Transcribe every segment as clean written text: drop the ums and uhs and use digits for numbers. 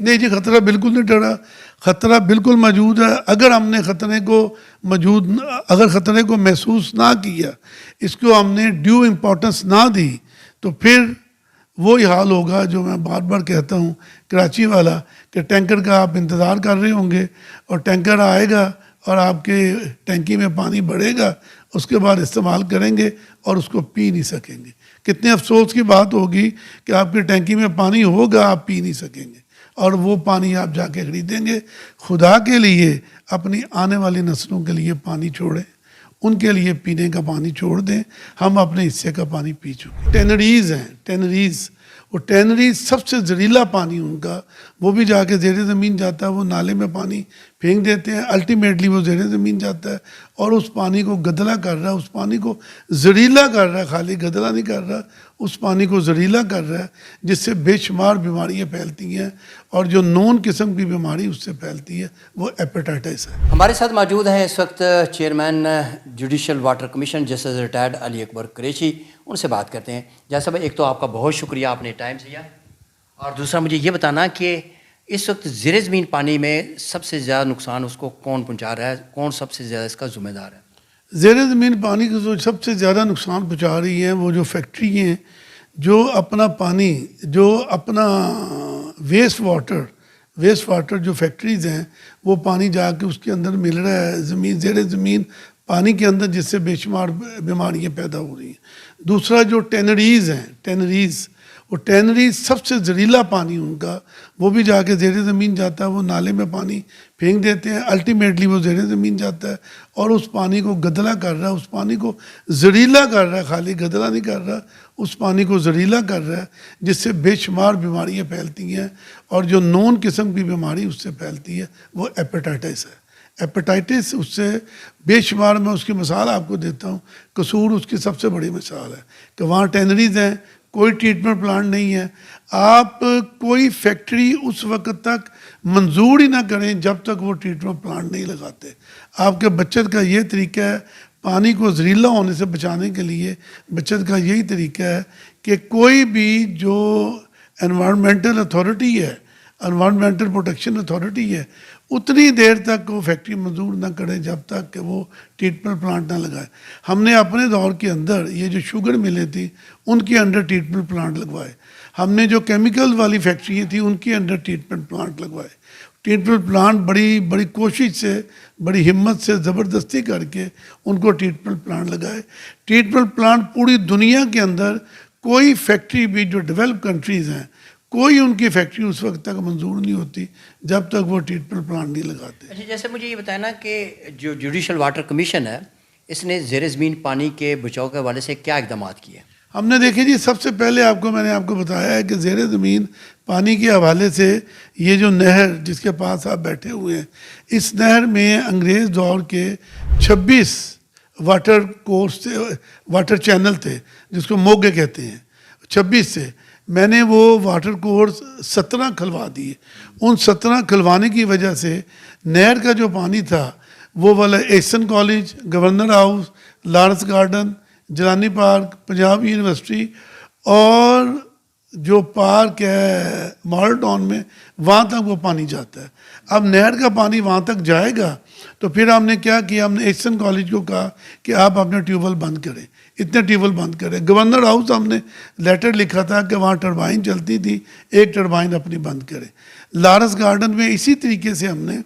نہیں جی، خطرہ بالکل نہیں ٹڑا، خطرہ بالکل موجود ہے. اگر ہم نے خطرے کو محسوس نہ کیا، اس کو ہم نے ڈیو امپورٹنس نہ دی، تو پھر وہی حال ہوگا جو میں بار بار کہتا ہوں کراچی والا، کہ ٹینکر کا آپ انتظار کر رہے ہوں گے اور ٹینکر آئے گا اور آپ کے ٹینکی میں پانی بڑھے گا، اس کے بعد استعمال کریں گے اور اس کو پی نہیں سکیں گے. کتنے افسوس کی بات ہوگی کہ آپ کی ٹینکی میں پانی ہوگا، آپ پی نہیں سکیں گے، اور وہ پانی آپ جا کے خریدیں گے. خدا کے لیے اپنی آنے والی نسلوں کے لیے پانی چھوڑیں، ان کے لیے پینے کا پانی چھوڑ دیں. ہم اپنے حصے کا پانی پی چکے. ٹینریز ہیں، ٹینریز، وہ ٹینریز سب سے زہریلا پانی ان کا، وہ بھی جا کے زیر زمین جاتا ہے. وہ نالے میں پانی پھینک دیتے ہیں، الٹیمیٹلی وہ زیر زمین جاتا ہے اور اس پانی کو گدلا کر رہا ہے، اس پانی کو زہریلا کر رہا ہے. خالی گدلا نہیں کر رہا، اس پانی کو زہریلا کر رہا ہے، جس سے بے شمار بیماریاں پھیلتی ہیں، اور جو نون قسم کی بیماری اس سے پھیلتی ہے وہ ہیپاٹائٹس ہے. ہمارے ساتھ موجود ہیں اس وقت chairman judicial water commission justice retired Ali Akbar Qureshi. ان سے بات کرتے ہیں. جیسا بھائی، ایک تو آپ کا بہت شکریہ، آپ نے ٹائم دیا، اور دوسرا مجھے یہ بتانا کہ اس وقت زیر زمین پانی میں سب سے زیادہ نقصان اس کو کون پہنچا رہا ہے، کون سب سے زیادہ اس کا ذمہ دار ہے؟ زیر زمین پانی کو جو سب سے زیادہ نقصان پہنچا رہی ہیں وہ جو فیکٹری ہیں، جو اپنا پانی، جو اپنا ویسٹ واٹر جو فیکٹریز ہیں، وہ پانی جا کے اس کے اندر مل رہا ہے زیر زمین پانی کے اندر، جس سے بے شمار بیماریاں پیدا ہو رہی ہیں. دوسرا جو ٹینریز ہیں، وہ ٹینریز سب سے زہریلا پانی ان کا، وہ بھی جا کے زیر زمین جاتا ہے. وہ نالے میں پانی پھینک دیتے ہیں، الٹیمیٹلی وہ زیر زمین جاتا ہے اور اس پانی کو گدلا کر رہا ہے، اس پانی کو زہریلا کر رہا ہے. خالی گدلا نہیں کر رہا، اس پانی کو زہریلا کر رہا ہے، جس سے بے شمار بیماریاں پھیلتی ہیں، اور جو نون قسم کی بیماری اس سے پھیلتی ہے وہ ہیپاٹائٹس ہے. ہیپاٹائٹس اس سے بے شمار، میں اس کی مثال آپ کو دیتا ہوں. قصور اس کی سب سے بڑی مثال ہے کہ وہاں ٹینریز ہیں، کوئی ٹریٹمنٹ پلانٹ نہیں ہے. آپ کوئی فیکٹری اس وقت تک منظور ہی نہ کریں جب تک وہ ٹریٹمنٹ پلانٹ نہیں لگاتے. آپ کے بچت کا یہ طریقہ ہے، پانی کو زہریلا ہونے سے بچانے کے لیے بچت کا یہی طریقہ ہے کہ کوئی بھی جو انوائرمنٹل اتھارٹی ہے، انوائرمنٹل پروٹیکشن اتھارٹی ہے، اتنی دیر تک وہ فیکٹری منظور نہ کرے جب تک کہ وہ ٹریٹمنٹ پلانٹ نہ لگائے. ہم نے اپنے دور کے اندر یہ جو شوگر ملیں تھیں ان کے انڈر ٹریٹمنٹ پلانٹ لگوائے. ہم نے جو کیمیکل والی فیکٹریاں تھیں ان کے انڈر ٹریٹمنٹ پلانٹ لگوائے. ٹریٹمنٹ پلانٹ بڑی کوشش سے، بڑی ہمت سے، زبردستی کر کے ان کو ٹریٹمنٹ پلانٹ لگائے. ٹریٹمنٹ پلانٹ پوری دنیا کے اندر کوئی فیکٹری بھی جو ڈیولپ کنٹریز ہیں، کوئی ان کی فیکٹری اس وقت تک منظور نہیں ہوتی جب تک وہ ٹریٹمنٹ پلانٹ نہیں لگاتے. اچھا، جیسے مجھے یہ بتانا کہ جو جوڈیشل واٹر کمیشن ہے، اس نے زیر زمین پانی کے بچاؤ کے حوالے سے کیا اقدامات کیے؟ ہم نے دیکھیں جی، سب سے پہلے میں نے آپ کو بتایا ہے کہ زیر زمین پانی کے حوالے سے یہ جو نہر جس کے پاس آپ بیٹھے ہوئے ہیں، اس نہر میں انگریز دور کے 26 واٹر چینل تھے، جس کو موگے کہتے ہیں. 26 سے میں نے وہ واٹر کورس 17 کھلوا دیے. ان 17 کھلوانے کی وجہ سے نہر کا جو پانی تھا وہ والا Aitchison college, governor house, Lawrence garden, Jilani park, Punjab university, اور جو پارک ہے ماڈل ٹاؤن میں، وہاں تک وہ پانی جاتا ہے. اب نہر کا پانی وہاں تک جائے گا تو پھر ہم نے کیا کیا، ہم نے ایسن کالج کو کہا کہ آپ اپنے ٹیوب ویل بند کریں، اتنے ٹیوب ویل بند کریں. گورنر ہاؤس ہم نے لیٹر لکھا تھا کہ وہاں ٹربائن چلتی تھی، ایک ٹربائن اپنی بند کریں. لارنس گارڈن میں اسی طریقے سے ہم نے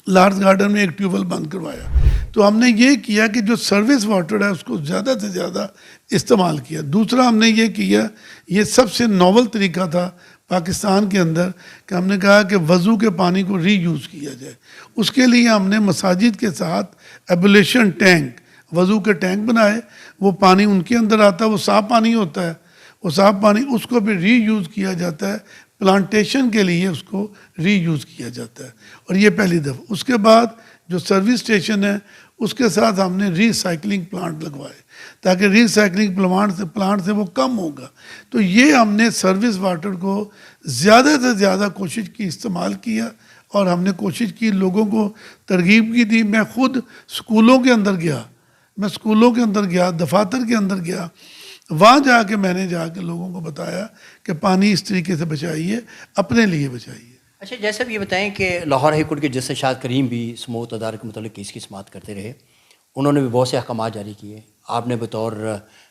لارنس گارڈن میں ایک ٹیوب ویل بند کروایا. تو ہم نے یہ کیا کہ جو سروس واٹر ہے اس کو زیادہ سے زیادہ استعمال کیا. دوسرا ہم نے یہ کیا، یہ سب سے ناول طریقہ تھا پاکستان کے اندر، کہ ہم نے کہا کہ وضو کے پانی کو ری یوز کیا جائے. اس کے لیے ہم نے مساجد کے ساتھ ایبولیشن ٹینک، وضو کے ٹینک بنائے. وہ پانی ان کے اندر آتا ہے، وہ صاف پانی ہوتا ہے، وہ صاف پانی اس کو بھی ری یوز کیا جاتا ہے، پلانٹیشن کے لیے اس کو ری یوز کیا جاتا ہے. اور یہ پہلی دفعہ. اس کے بعد جو سروس اسٹیشن ہے اس کے ساتھ ہم نے ری سائیکلنگ پلانٹ لگوائے تاکہ ری سائیکلنگ پلانٹ سے وہ کم ہوگا. تو یہ ہم نے سروس واٹر کو زیادہ سے زیادہ کوشش کی، استعمال کیا، اور ہم نے کوشش کی، لوگوں کو ترغیب کی دی. میں خود اسکولوں کے اندر گیا، دفاتر کے اندر گیا، وہاں جا کے میں نے جا کے لوگوں کو بتایا کہ پانی اس طریقے سے بچائیے، اپنے لیے بچائیے۔ اچھا جیسا بھی یہ بتائیں کہ لاہور ہائی کورٹ کے جسٹس شاہد کریم بھی سموت ادارے کے متعلق کیس کی سماعت کرتے رہے، انہوں نے بھی بہت سے احکامات جاری کیے، آپ نے بطور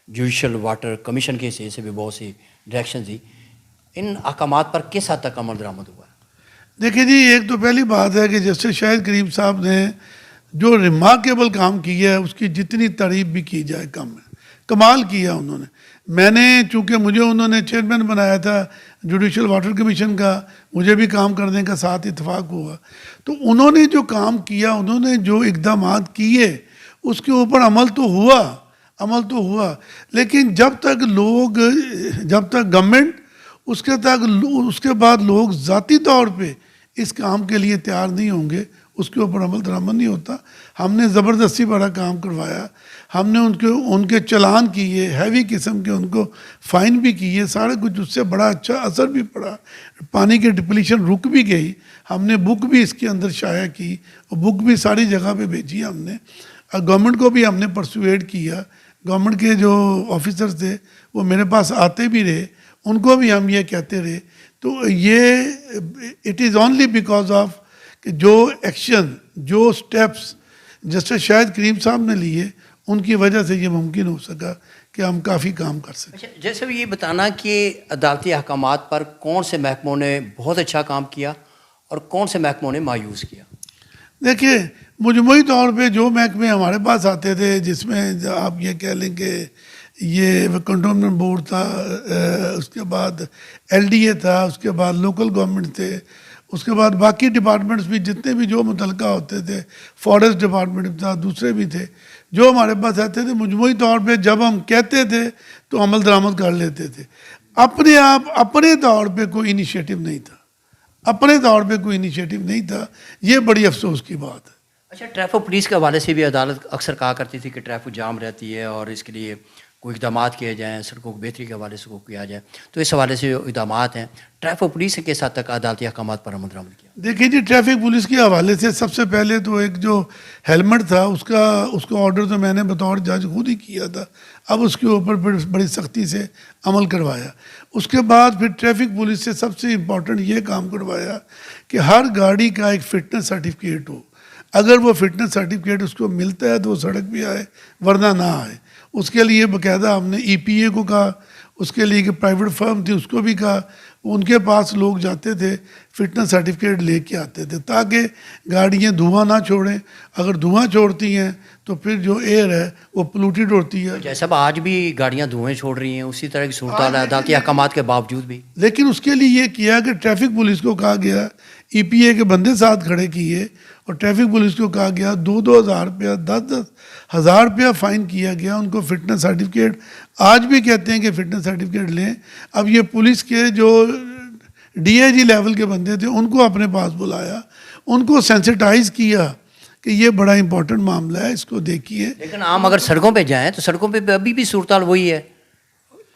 جوڈیشل واٹر کمیشن کے حصے سے بھی بہت سی ڈائریکشن دی، ان احکامات پر کس حد تک عمل درآمد ہوا ہے؟ دیکھیں جی، ایک تو پہلی بات ہے کہ جسٹس شاہد کریم صاحب نے جو ریمارکیبل کام کیا ہے اس کی جتنی تعریف بھی کی جائے کم ہے، کمال کیا انہوں نے۔ میں نے چونکہ مجھے انہوں نے چیئرمین بنایا تھا جوڈیشل واٹر کمیشن کا، مجھے بھی کام کرنے کا ساتھ اتفاق ہوا، تو انہوں نے جو کام کیا، انہوں نے جو اقدامات کیے اس کے اوپر عمل تو ہوا، لیکن جب تک گورنمنٹ اس کے بعد لوگ ذاتی طور پہ اس کام کے لیے تیار نہیں ہوں گے، اس کے اوپر عمل درآمد نہیں ہوتا۔ ہم نے زبردستی بڑا کام کروایا، ہم نے ان کے چلان کیے، ہیوی قسم کے ان کو فائن بھی کیے، سارے کچھ، اس سے بڑا اچھا اثر بھی پڑا، پانی کی ڈپلیشن رک بھی گئی۔ ہم نے بک بھی اس کے اندر شائع کی، اور بک بھی ساری جگہ پہ بھیجی ہم نے، اور گورنمنٹ کو بھی ہم نے پرسویٹ کیا۔ گورنمنٹ کے جو آفیسر تھے وہ میرے پاس آتے بھی رہے، ان کو بھی ہم یہ کہتے رہے۔ تو یہ it is only because of کہ جو ایکشن، جو سٹیپس جسٹس شاہد کریم صاحب نے لیے، ان کی وجہ سے یہ ممکن ہو سکا کہ ہم کافی کام کر سکیں۔ اچھا جیسے بھی یہ بتانا کہ عدالتی احکامات پر کون سے محکموں نے بہت اچھا کام کیا اور کون سے محکموں نے مایوس کیا؟ دیکھیے، مجموعی طور پہ جو محکمے ہمارے پاس آتے تھے، جس میں آپ یہ کہہ لیں کہ یہ کنٹونمنٹ بورڈ تھا، اس کے بعد LDA تھا، اس کے بعد لوکل گورنمنٹ تھے، اس کے بعد باقی ڈپارٹمنٹس بھی جتنے بھی جو متعلقہ ہوتے تھے، فارسٹ ڈپارٹمنٹ تھا، دوسرے بھی تھے، جو ہمارے پاس آتے تھے، مجموعی طور پہ جب ہم کہتے تھے تو عمل درآمد کر لیتے تھے۔ اپنے طور پہ کوئی انیشیٹو نہیں تھا، یہ بڑی افسوس کی بات ہے۔ اچھا ٹریفک پولیس کے حوالے سے بھی عدالت اکثر کہا کرتی تھی کہ ٹریفک جام رہتی ہے اور اس کے لیے کوئی اقدامات کیے جائیں، سڑکوں کی بہتری کے حوالے سے کیا جائے، تو اس حوالے سے جو اقدامات ہیں ٹریفک پولیس کے ساتھ تک عدالتی احکامات پر عمل درآمد کیا؟ دیکھیے جی، ٹریفک پولیس کے حوالے سے سب سے پہلے تو ایک جو ہیلمٹ تھا اس کا آرڈر تو میں نے بطور جج خود ہی کیا تھا، اب اس کے اوپر پھر بڑی سختی سے عمل کروایا۔ اس کے بعد پھر ٹریفک پولیس سے سب سے امپورٹنٹ یہ کام کروایا کہ ہر گاڑی کا ایک فٹنس سرٹیفکیٹ ہو، اگر وہ فٹنس سرٹیفکیٹ اس کو ملتا ہے تو وہ سڑک پہ آئے، ورنہ نہ آئے۔ اس کے لیے باقاعدہ ہم نے EPA کو کہا، اس کے لیے کہ پرائیویٹ فرم تھی اس کو بھی کہا، ان کے پاس لوگ جاتے تھے فٹنس سرٹیفکیٹ لے کے آتے تھے تاکہ گاڑیاں دھواں نہ چھوڑیں، اگر دھواں چھوڑتی ہیں تو پھر جو ایئر ہے وہ پولوٹیڈ ہوتی ہے۔ جیسا آج بھی گاڑیاں دھوئیں چھوڑ رہی ہیں، اسی طرح کی صورتحال ہے عدالتی احکامات کے باوجود بھی۔ لیکن اس کے لیے یہ کیا کہ ٹریفک پولیس کو کہا گیا، EPA کے بندے ساتھ کھڑے کیے، اور ٹریفک پولیس کو کہا گیا 2,000 روپیہ 10,000 روپیہ فائن کیا گیا ان کو فٹنس سرٹیفکیٹ۔ آج بھی کہتے ہیں کہ فٹنس سرٹیفکیٹ لیں۔ اب یہ پولیس کے جو DIG لیول کے بندے تھے ان کو اپنے پاس بلایا، ان کو سینسٹائز کیا کہ یہ بڑا امپورٹنٹ معاملہ ہے، اس کو دیکھیے۔ لیکن عام اگر سڑکوں پہ جائیں تو سڑکوں پہ ابھی بھی صورتحال وہی ہے،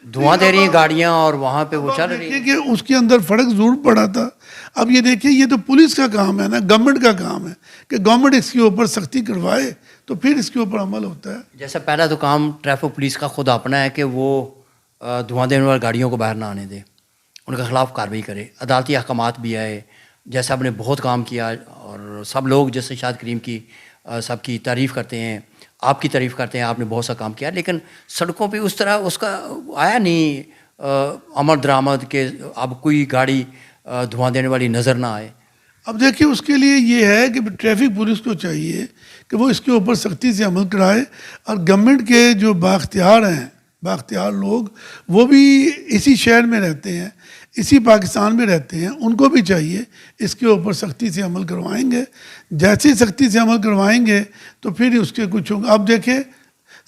دھواں دے رہی ہیں گاڑیاں اور وہاں پہ وہ چل رہی ہیں۔ کہ اس کے اندر فرق ضرور پڑا تھا۔ اب یہ دیکھیں، یہ تو پولیس کا کام ہے نا، گورنمنٹ کا کام ہے کہ گورنمنٹ اس کے اوپر سختی کروائے تو پھر اس کے اوپر عمل ہوتا ہے۔ جیسا پہلا تو کام ٹریفک پولیس کا خود اپنا ہے کہ وہ دھواں دینے والی گاڑیوں کو باہر نہ آنے دے، ان کے خلاف کارروائی کرے۔ عدالتی احکامات بھی آئے، جیسا آپ نے بہت کام کیا اور سب لوگ جیسے شاہد کریم کی سب کی تعریف کرتے ہیں، آپ کی تعریف کرتے ہیں، آپ نے بہت سا کام کیا، لیکن سڑکوں پہ اس طرح اس کا آیا نہیں عمل درآمد کہ اب کوئی گاڑی دھواں دینے والی نظر نہ آئے۔ اب دیکھیں، اس کے لیے یہ ہے کہ ٹریفک پولیس کو چاہیے کہ وہ اس کے اوپر سختی سے عمل کرائے، اور گورنمنٹ کے جو بااختیار لوگ وہ بھی اسی شہر میں رہتے ہیں، اسی پاکستان میں رہتے ہیں، ان کو بھی چاہیے اس کے اوپر سختی سے عمل کروائیں گے۔ جیسی سختی سے عمل کروائیں گے تو پھر اس کے کچھ ہوگا۔ اب دیکھیں،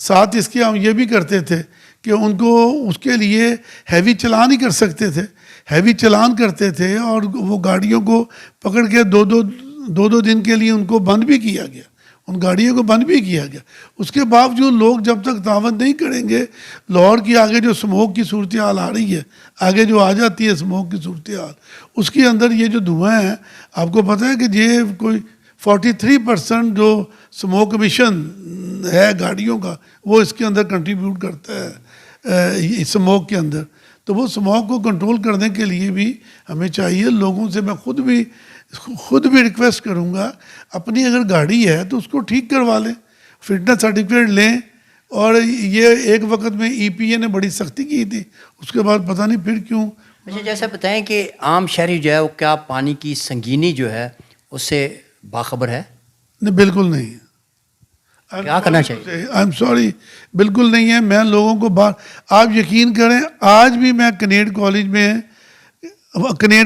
ساتھ اس کے ہم یہ بھی کرتے تھے کہ ان کو اس کے لیے ہیوی چلان ہی کر سکتے تھے، ہیوی چلان کرتے تھے، اور وہ گاڑیوں کو پکڑ کے دو دن کے لیے ان کو بند بھی کیا گیا، ان گاڑیوں کو بند بھی کیا گیا۔ اس کے باوجود لوگ جب تک تعاون نہیں کریں گے، لاہور کی آگے جو اسموک کی صورتحال آ رہی ہے، آگے جو آ جاتی ہے اسموک کی صورتحال، اس کے اندر یہ جو دھواں ہیں، آپ کو پتہ ہے کہ یہ کوئی 43% جو اسموک ایمیشن ہے گاڑیوں کا، وہ اس کے اندر کنٹریبیوٹ کرتا ہے اسموک کے اندر. تو وہ اسموک کو کنٹرول کرنے کے لیے بھی ہمیں چاہیے لوگوں سے, میں خود بھی ریکویسٹ کروں گا, اپنی اگر گاڑی ہے تو اس کو ٹھیک کروا لیں, فٹنس سرٹیفکیٹ لیں. اور یہ ایک وقت میں ای پی اے نے بڑی سختی کی تھی, اس کے بعد پتہ نہیں پھر کیوں. اچھا, جیسا بتائیں کہ عام شہری جو ہے وہ کیا پانی کی سنگینی جو ہے اس سے باخبر ہے؟ نہیں, بالکل نہیں. کیا کرنا چاہیے؟ آئی ایم سوری, بالکل نہیں ہے. میں لوگوں کو آپ یقین کریں, آج بھی میں کنیڈ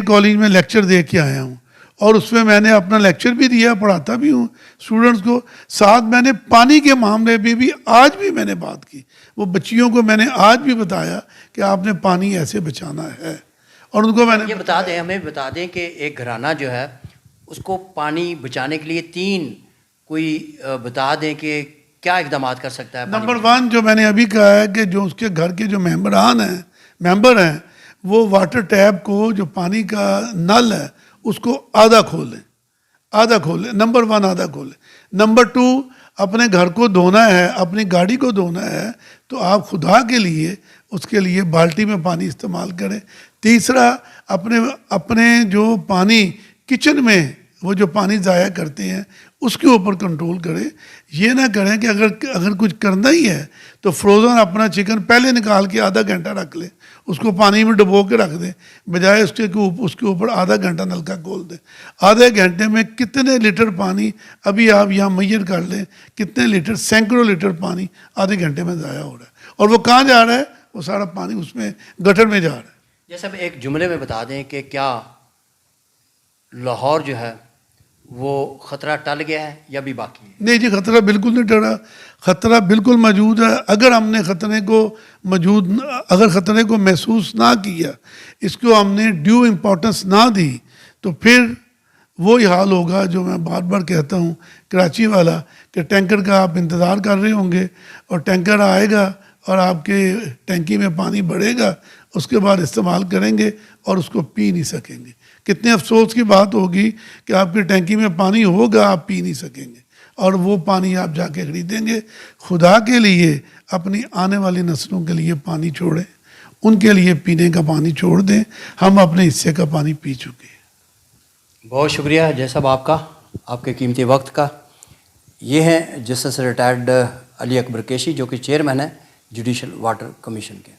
کالج میں لیکچر دے کے آیا ہوں, اور اس میں نے اپنا لیکچر بھی دیا, پڑھاتا بھی ہوں اسٹوڈنٹس کو. ساتھ میں نے پانی کے معاملے میں بھی آج بھی میں نے بات کی, وہ بچیوں کو میں نے آج بھی بتایا کہ آپ نے پانی ایسے بچانا ہے. اور ان کو میں نے یہ بتا دیں, ہمیں بتا دیں کہ ایک گھرانہ جو ہے اس کو پانی بچانے کے لیے 3 کوئی بتا دیں کہ کیا اقدامات کر سکتا ہے. نمبر 1 جو میں نے ابھی کہا ہے کہ جو اس کے گھر کے جو ممبر ہیں وہ واٹر ٹیپ کو, جو پانی کا نل ہے اس کو آدھا کھولیں. نمبر 1 آدھا کھولیں. نمبر 2 اپنے گھر کو دھونا ہے, اپنی گاڑی کو دھونا ہے تو آپ خدا کے لیے اس کے لیے بالٹی میں پانی استعمال کریں. تیسرا, اپنے جو پانی کچن میں وہ جو پانی ضائع کرتے ہیں اس کے اوپر کنٹرول کریں. یہ نہ کریں کہ اگر کچھ کرنا ہی ہے تو فروزن اپنا چکن پہلے نکال کے آدھا گھنٹہ رکھ لیں, اس کو پانی میں ڈبو کے رکھ دیں, بجائے اس کے اوپر آدھا گھنٹہ نلکا کھول دیں. آدھے گھنٹے میں کتنے لیٹر پانی, ابھی آپ یہاں میئر کر لیں کتنے لیٹر, سینکڑوں لیٹر پانی آدھے گھنٹے میں ضائع ہو رہا ہے. اور وہ کہاں جا رہا ہے؟ وہ سارا پانی اس میں گٹر میں جا رہا ہے. جیسے ایک جملے میں بتا دیں کہ کیا لاہور جو ہے وہ خطرہ ٹل گیا ہے یا بھی باقی ہے؟ نہیں جی, خطرہ بالکل نہیں ٹلا, خطرہ بالکل موجود ہے. اگر ہم نے خطرے کو محسوس نہ کیا, اس کو ہم نے ڈیو امپورٹنس نہ دی, تو پھر وہی حال ہوگا جو میں بار بار کہتا ہوں کراچی والا, کہ ٹینکر کا آپ انتظار کر رہے ہوں گے اور ٹینکر آئے گا اور آپ کے ٹینکی میں پانی بڑھے گا, اس کے بعد استعمال کریں گے اور اس کو پی نہیں سکیں گے. کتنے افسوس کی بات ہوگی کہ آپ کی ٹینکی میں پانی ہوگا, آپ پی نہیں سکیں گے, اور وہ پانی آپ جا کے خریدیں گے. خدا کے لیے اپنی آنے والی نسلوں کے لیے پانی چھوڑیں, ان کے لیے پینے کا پانی چھوڑ دیں. ہم اپنے حصے کا پانی پی چکے ہیں. بہت شکریہ جے صاحب آپ کا, آپ کے قیمتی وقت کا. یہ ہیں جسٹس ریٹائرڈ علی اکبر قریشی جو کہ چیئرمین ہیں جوڈیشل واٹر کمیشن کے.